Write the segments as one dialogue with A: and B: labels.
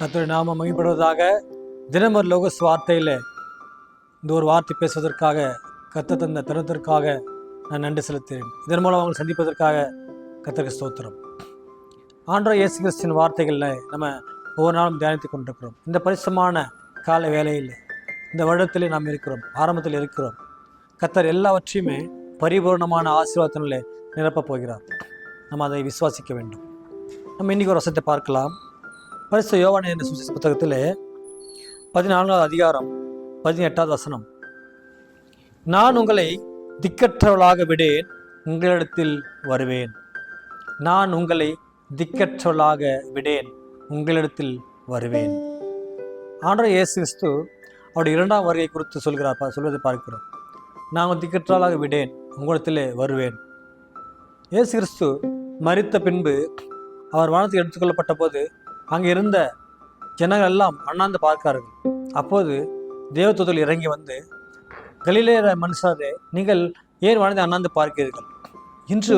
A: கர்த்தருடைய நாமம் மகிமைப்படுவதாக. தினமொரு லோகஸ் வார்த்தையில் இந்த ஒரு வார்த்தை பேசுவதற்காக கர்த்தர் தந்த தருணத்திற்காக நான் நன்றி செலுத்துகிறேன். இதன் மூலம் அவங்களை சந்திப்பதற்காக கர்த்தருக்கு ஸ்தோத்திரம். ஆண்டவர் இயேசு கிறிஸ்துவின் வார்த்தைகளில் நம்ம ஒவ்வொரு நாளும் தியானித்து கொண்டிருக்கிறோம். இந்த பரிசுத்தமான கால வேளையில் இந்த வருடத்திலே நாம் இருக்கிறோம், ஆரம்பத்தில் இருக்கிறோம். கர்த்தர் எல்லாவற்றையுமே பரிபூர்ணமான ஆசீர்வாதத்தினாலே நிரப்பப் போகிறார். நம்ம அதை விசுவாசிக்க வேண்டும். நம்ம இன்றைக்கி ஒரு வசனத்தை பார்க்கலாம். பரிசுத்த யோவான் என்ற சுவிசேஷ புத்தகத்தில் 14வது அதிகாரம் 18வது வசனம். நான் உங்களை திக்கற்றவளாக விடேன், உங்களிடத்தில் வருவேன். நான் உங்களை திக்கற்றவளாக விடேன், உங்களிடத்தில் வருவேன். ஆண்டவர் இயேசு கிறிஸ்து அவருடைய இரண்டாம் வருகை குறித்து சொல்வதை பார்க்கிறோம். நான் திக்கற்றவளாக விடேன், உங்களிடத்திலே வருவேன். இயேசு கிறிஸ்து மரித்த பின்பு அவர் வானத்தில் எடுத்துக்கொள்ளப்பட்ட போது அங்கே இருந்த ஜனங்கள் எல்லாம் அண்ணாந்து பார்க்கிறார்கள். அப்போது தேவதூதர்கள் இறங்கி வந்து, கலிலேய மனுஷரே, நீங்கள் ஏன் வானத்தை அண்ணாந்து பார்க்கிறீர்கள்? இன்று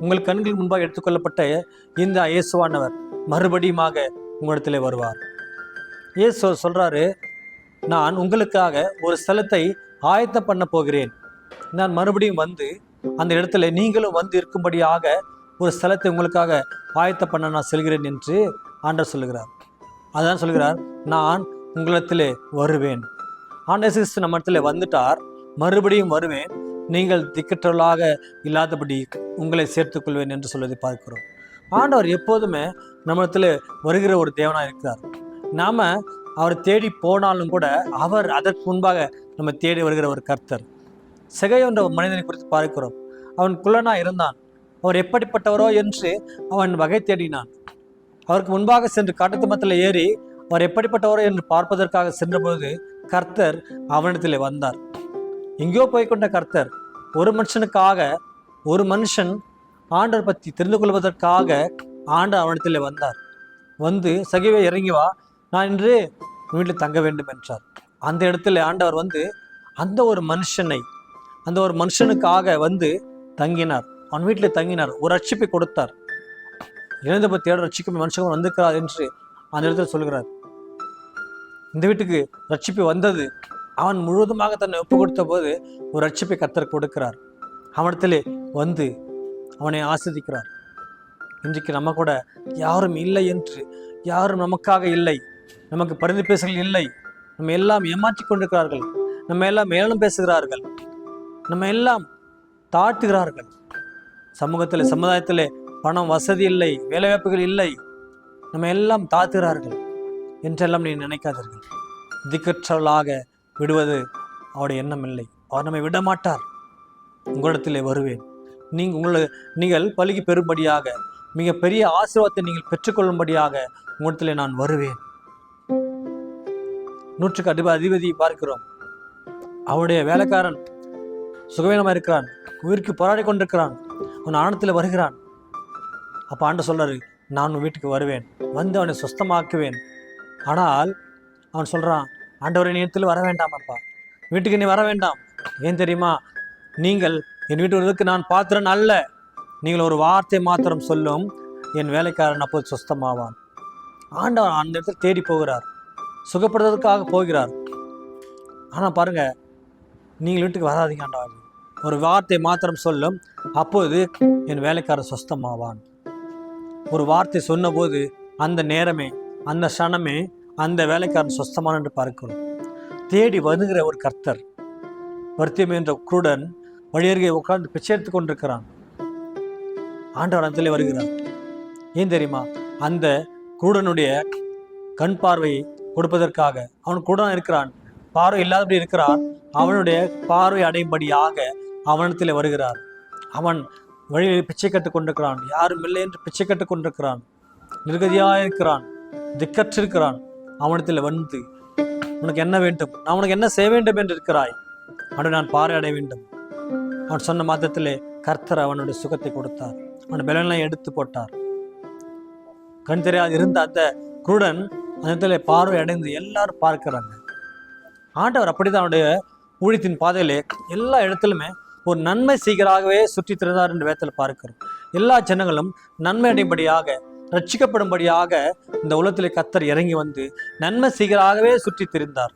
A: உங்கள் கண்கள் முன்பாக எடுத்துக்கொள்ளப்பட்ட இந்த இயேசுவானவர் மறுபடியுமாக உங்களிடத்தில் வருவார். இயேசு சொல்றாரு, நான் உங்களுக்காக ஒரு ஸ்தலத்தை ஆயத்தம் பண்ண போகிறேன். நான் மறுபடியும் வந்து அந்த இடத்துல நீங்களும் வந்து இருக்கும்படியாக ஒரு ஸ்தலத்தை உங்களுக்காக ஆயத்தம் பண்ண நான் செல்கிறேன் என்று ஆண்டவர் சொல்லுகிறார். அதான் சொல்கிறார், நான் உங்களிடத்திலே வருவேன். ஆண்டவர் கிறிஸ்து நம்ம இடத்துல வந்துட்டார், மறுபடியும் வருவேன், நீங்கள் திக்கற்றவர்களாக இல்லாதபடி உங்களை சேர்த்துக்கொள்வேன் என்று சொல்வதை பார்க்கிறோம். ஆண்டவர் எப்போதுமே நம்மிடத்தில் வருகிற ஒரு தேவனாக இருக்கிறார். நாம் அவரை தேடி போனாலும் கூட அவர் அதற்கு முன்பாக நம்ம தேடி வருகிற ஒரு கர்த்தர். செகை என்ற ஒரு மனிதனை குறித்து பார்க்கிறோம். அவன் குள்ளனாக இருந்தான். அவர் எப்படிப்பட்டவரோ என்று அவன் வகை தேடினான். அவருக்கு முன்பாக சென்று காட்டு மரத்தில் ஏறி அவர் எப்படிப்பட்டவரோ என்று பார்ப்பதற்காக சென்றபோது கர்த்தர் அவனிடத்தில் வந்தார். எங்கேயோ போய்கொண்ட கர்த்தர் ஒரு மனுஷன் ஆண்டவர் பற்றி தெரிந்து கொள்வதற்காக ஆண்டவர் அவனிடத்தில் வந்தார். வந்து, சகிவே இறங்கி வா, நான் இன்று வீட்டில் தங்க வேண்டும் என்றார். அந்த இடத்துல ஆண்டவர் வந்து அந்த ஒரு மனுஷனுக்காக வந்து தங்கினார். அவன் வீட்டில் தங்கினார். ஒரு ரட்சிப்பை கொடுத்தார். இழந்த பத்தியோட ரட்சிக்கும் மனுஷன் வந்திருக்கிறார் என்று அந்த இடத்துல சொல்கிறார். இந்த வீட்டுக்கு ரட்சிப்பு வந்தது. அவன் முழுவதுமாக தன்னை ஒப்பு கொடுத்த போது ஒரு ரட்சிப்பை கர்த்தர் கொடுக்கிறார். அவனிடத்திலே வந்து அவனை ஆஸ்வதிக்கிறார். இன்றைக்கு நம்ம கூட யாரும் இல்லை என்று, யாரும் நமக்காக இல்லை, நமக்கு பரிந்து பேசுகள் இல்லை, நம்ம எல்லாம் ஏமாற்றி கொண்டிருக்கிறார்கள், நம்ம எல்லாம் மேலும் பேசுகிறார்கள், நம்ம எல்லாம் தாழ்த்துகிறார்கள். சமூகத்தில் சமுதாயத்தில் பணம் வசதி இல்லை, வேலைவாய்ப்புகள் இல்லை, நம்ம எல்லாம் தாழ்த்துகிறார்கள் என்றெல்லாம் நீ நினைக்காதீர்கள். திக்கற்றவளாக விடுவது அவருடைய எண்ணம் இல்லை. அவர் நம்மை விடமாட்டார். உங்களிடத்திலே வருவேன், நீங்கள் பலுகி பெறும்படியாக, மிகப்பெரிய ஆசீர்வாதத்தை நீங்கள் பெற்றுக்கொள்ளும்படியாக உங்களிடத்திலே நான் வருவேன். 100க்கு அதிபதி பார்க்கிறோம். அவருடைய வேலைக்காரன் சுகவீனமாக இருக்கிறான், உயிருக்கு போராடி கொண்டிருக்கிறான். அவன் ஆணத்தில் வருகிறான். அப்போ ஆண்டவர் சொல்றாரு, நான் உன் வீட்டுக்கு வருவேன், வந்து அவனை சுஸ்தமாக்குவேன். ஆனால் அவன் சொல்றான், ஆண்டவரை நீ இடத்துல வர வேண்டாம், அப்பா வீட்டுக்கு நீ வர வேண்டாம். ஏன் தெரியுமா? நீங்கள் என் வீட்டு வருவதற்கு நான் பாத்திரன் அல்ல. நீங்கள் ஒரு வார்த்தை மாத்திரம் சொல்லும், என் வேலைக்காரன் அப்போது சுஸ்தமாவான். ஆண்டவர் அந்த இடத்துல தேடி போகிறார், சுகப்படுவதற்காக போகிறார். ஆனால் பாருங்க, நீங்கள் வீட்டுக்கு வராதீங்க ஆண்டவர், ஒரு வார்த்தை மாத்திரம் சொல்லும், அப்போது என் வேலைக்காரர் சுஸ்தமாவான். ஒரு வார்த்தை சொன்னபோது அந்த நேரமே, அந்த க்ஷணமே அந்த வேலைக்காரன் சுஸ்தமான என்று பார்க்கிறோம். தேடி வருகிற ஒரு கர்த்தர். வர்த்தியம் என்ற குருடன் வழியருகே உட்கார்ந்து பிச்சை எடுத்து கொண்டிருக்கிறான். ஆண்டவர் இடத்துல வருகிறார். ஏன் தெரியுமா? அந்த குருடனுடைய கண் பார்வையை கொடுப்பதற்காக. அவன் குருடன் இருக்கிறான், பார்வை இல்லாதபடி இருக்கிறான். அவனுடைய பார்வை அடையும்படியாக அவனிடத்தில் வருகிறார். அவன் வழியில் பிச்சை கட்டு கொண்டிருக்கிறான், யாரும் இல்லை என்று பிச்சை கட்டு கொண்டிருக்கிறான், நிர்கதியாக இருக்கிறான், திக்கற்றிருக்கிறான். அவனிடத்தில் வந்து, உனக்கு என்ன வேண்டும், நான் உனக்கு என்ன செய்ய வேண்டும் என்று இருக்கிறாய், அவனை நான் பார்வை அடைய வேண்டும். அவன் சொன்ன மாத்திரத்திலே கர்த்தர் அவனுடைய சுகத்தை கொடுத்தார். அவன் பலனை எடுத்து போட்டார். கண் தெரியாது இருந்த அந்த குருடன் அந்த இடத்துல பார்வை அடைந்து எல்லாரும் பார்க்கிறாங்க. ஆண்டவர் அப்படிதான் அவனுடைய ஊழியத்தின் பாதையிலே எல்லா இடத்துலுமே ஒரு நன்மை செய்கிறாகவே சுற்றி திறந்தார் என்று வேதத்தில் பார்க்கிறோம். எல்லா ஜனங்களும் நன்மை அடைபடியாக ரட்சிக்கப்படும்படியாக இந்த உலகத்திலே கர்த்தர் இறங்கி வந்து நன்மை செய்கிறாகவே சுற்றி திரிந்தார்.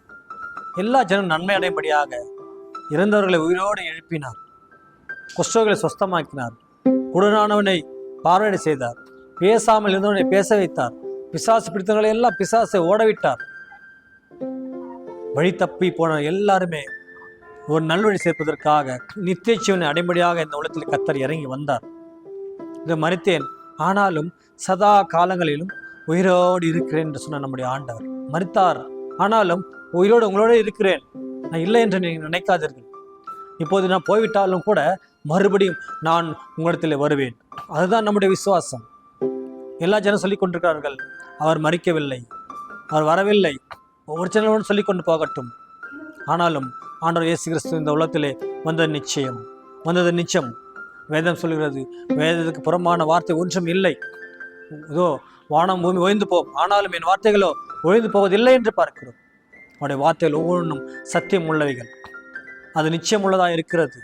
A: எல்லா ஜனம் நன்மை அடையும்படியாக இறந்தவர்களை உயிரோடு எழுப்பினார், குஷ்டர்களை சொஸ்தமாக்கினார், குருடானவனை பார்வையிட செய்தார், பேசாமல் இருந்தவனை பேச வைத்தார், பிசாசு பிடித்தவர்களை எல்லாம் பிசாசை ஓடவிட்டார். வழி தப்பி போன எல்லாருமே ஒரு நல்வழி சேர்ப்பதற்காக நித்திய ஜீவனை அடைம்படியாக இந்த உலகத்தில் கர்த்தர் இறங்கி வந்தார். இதை மறித்தேன், ஆனாலும் சதா காலங்களிலும் உயிரோடு இருக்கிறேன் என்று சொன்ன நம்முடைய ஆண்டவர் மரித்தார். ஆனாலும் உயிரோடு உங்களோட இருக்கிறேன், நான் இல்லை என்று நீங்கள் நினைக்காதீர்கள். இப்போது நான் போய்விட்டாலும் கூட மறுபடியும் நான் உங்களிடத்தில் வருவேன். அதுதான் நம்முடைய விசுவாசம். எல்லா ஜனம் சொல்லிக் கொண்டிருக்கிறார்கள், அவர் மரிக்கவில்லை, அவர் வரவில்லை, ஒவ்வொரு ஜனங்களும் சொல்லிக் கொண்டு போகட்டும். ஆனாலும் ஆண்டவர் இயேசு கிறிஸ்து இந்த உலகத்திலே வந்தது நிச்சயம். வேதம் சொல்கிறது, வேதத்துக்கு புறம்பான வார்த்தை ஒன்றும் இல்லை. இதோ வானம் பூமி ஓய்ந்து போகும், ஆனாலும் என் வார்த்தைகளோ ஓய்ந்து போவதில்லை என்று பார்க்கிறோம். அவருடைய வார்த்தைகள் ஒவ்வொன்றும் சத்தியம் உள்ளவைகள், அது நிச்சயம் உள்ளதாக இருக்கிறது.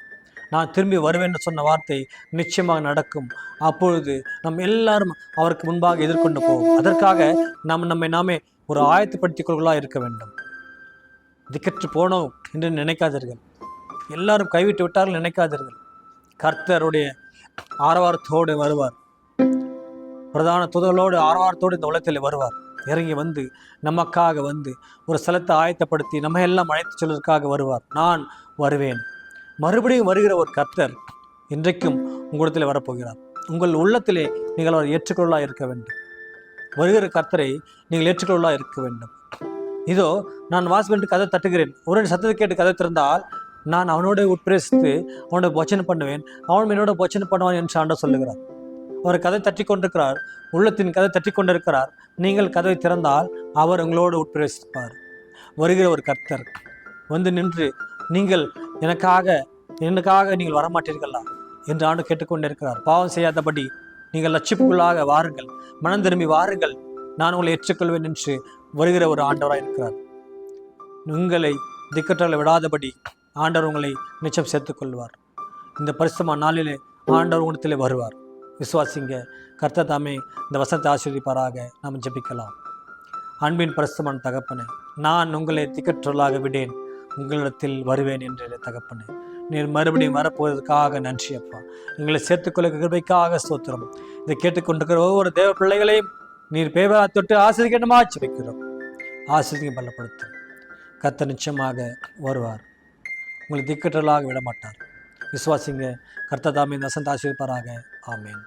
A: நான் திரும்பி வருவேன் என்று சொன்ன வார்த்தை நிச்சயமாக நடக்கும். அப்பொழுது நம் எல்லாரும் அவருக்கு முன்பாக எதிர்கொண்டு போவோம். அதற்காக நம்மை நாமே ஒரு ஆயத்தப்படுத்திக் கொள்வதாக இருக்க வேண்டும். திக்கற்று போனோம் என்று நினைக்காதீர்கள், எல்லாரும் கைவிட்டு விட்டார்கள் நினைக்காதீர்கள். கர்த்தருடைய ஆரவாரத்தோடு வருவார், பிரதான தூதர்களோடு ஆரவாரத்தோடு இந்த உலகத்தில் வருவார். இறங்கி வந்து நமக்காக வந்து ஒரு ஸ்தலத்தை ஆயத்தப்படுத்தி நம்ம எல்லாம் அழைத்து செல்வதற்காக வருவார். நான் வருவேன். மறுபடியும் வருகிற ஒரு கர்த்தர் இன்றைக்கும் உங்களிடத்தில் வரப்போகிறார். உங்கள் உள்ளத்திலே நீங்கள் அவர் ஏற்றுக்கொள்ளா இருக்க வேண்டும். வருகிற கர்த்தரை நீங்கள் ஏற்றுக்கொள்ளா இருக்க வேண்டும். இதோ நான் வாசல் கதை தட்டுகிறேன், ஒரு சத்தத்தை கேட்டு கதை திறந்தால் நான் அவனோட உட்பிரேசித்து அவனோட போச்சனை பண்ணுவேன், அவன் என்னோட போச்சனை பண்ணுவான் என்று ஆண்டவர் சொல்லுகிறார். அவர் கதை தட்டி கொண்டிருக்கிறார், உள்ளத்தின் கதை தட்டி கொண்டிருக்கிறார். நீங்கள் கதவை திறந்தால் அவர் உங்களோடு உட்பிரவேசிப்பார். வருகிற ஒரு கர்த்தர் வந்து நின்று, நீங்கள் எனக்காக நீங்கள் வரமாட்டீர்களா என்று ஆண்டு கேட்டுக்கொண்டிருக்கிறார். பாவம் செய்யாதபடி நீங்கள் லட்சிப்புக்குள்ளாக வாருங்கள், மனம் திரும்பி வாருங்கள், நான் உங்களை ஏற்றுக்கொள்வேன் என்று வருகிற ஒரு ஆண்டவராக இருக்கிறார். உங்களை திக்கற்றலை விடாதபடி ஆண்டவர் உங்களை நிச்சயம் சேர்த்துக்கொள்வார். இந்த பரிசுத்தமான நாளிலே ஆண்டவர் உங்களிடத்திலே வருவார். விசுவாசிங்க. கர்த்தர் தாமே இந்த வசனத்தை ஆசீர்வதிப்பாராக. நாம் ஜெபிக்கலாம். அன்பின் பரிசுத்தமான தகப்பனே, நான் உங்களை திக்கற்றலாக விடேன், உங்களிடத்தில் வருவேன் என்ற தகப்பனே, நீர் மறுபடியும் வரப்போவதற்காக நன்றி அப்பா. எங்களை சேர்த்துக்கொள்ள கிருபைக்காக ஸ்தோத்திரம். இதை கேட்டுக்கொண்டிருக்கிற ஒவ்வொரு தேவ பிள்ளைகளையும் நீர் பேவா தொட்டு ஆசீர்வதிக்கணுமா ஜெபிக்கிறோம். ஆசீர்வதிக்க பலப்படுத்தும். கர்த்தர் நிச்சயமாக வருவார், உங்களை திக்கற்றலாக விடமாட்டார். விசுவாசிங்க. கர்த்தர் தாமே இந்த வசனத்தை ஆசீர்வதிப்பாராக. ஆமென்.